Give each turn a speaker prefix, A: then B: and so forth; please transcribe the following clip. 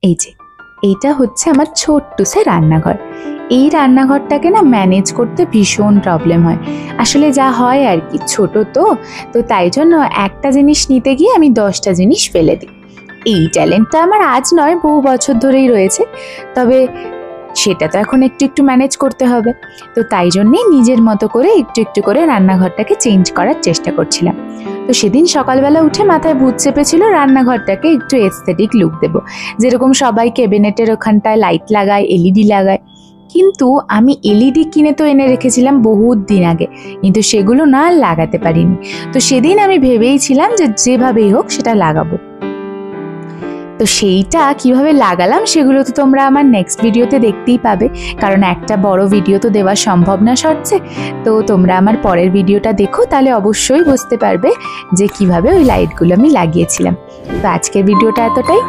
A: এই যে এইটা হচ্ছে আমার ছোট্ট সে রান্নাঘর। এই রান্নাঘরটাকে না ম্যানেজ করতে ভীষণ প্রবলেম হয়। আসলে যা হয় আর কি, ছোট তো তাই জন্য একটা জিনিস নিতে গিয়ে আমি 10টা জিনিস ফেলে দিই। এই ট্যালেন্টটা আমার আজ নয়, বহু বছর ধরেই রয়েছে। তবে সেটা তো এখন একটু একটু ম্যানেজ করতে হবে। তো তাই জন্যেই নিজের মতো করে একটু একটু করে রান্নাঘরটাকে চেঞ্জ করার চেষ্টা করছিলাম। তো সেদিন সকালবেলা উঠে মাথায় ভূত চেপেছিল রান্নাঘরটাকে একটু এস্থেটিক লুক দেবো, যেরকম সবাই ক্যাবিনেটের ওখানটায় লাইট লাগায়, এলইডি লাগায়। কিন্তু আমি এলইডি কিনে তো এনে রেখেছিলাম বহুত দিন আগে, কিন্তু সেগুলো না লাগাতে পারিনি। তো সেদিন আমি ভেবেইছিলাম যে যেভাবেই হোক সেটা লাগাবো। তো সেইটা কিভাবে লাগালাম সেগুলো তো তোমরা আমার নেক্সট ভিডিওতে দেখতেই পাবে, কারণ একটা বড় ভিডিও তো দেওয়া সম্ভব না শর্টসে। তো তোমরা আমার পরের ভিডিওটা দেখো, তাহলে অবশ্যই বুঝতে পারবে যে কিভাবে ওই লাইটগুলো আমি লাগিয়েছিলাম। তো আজকের ভিডিওটা এতটাই।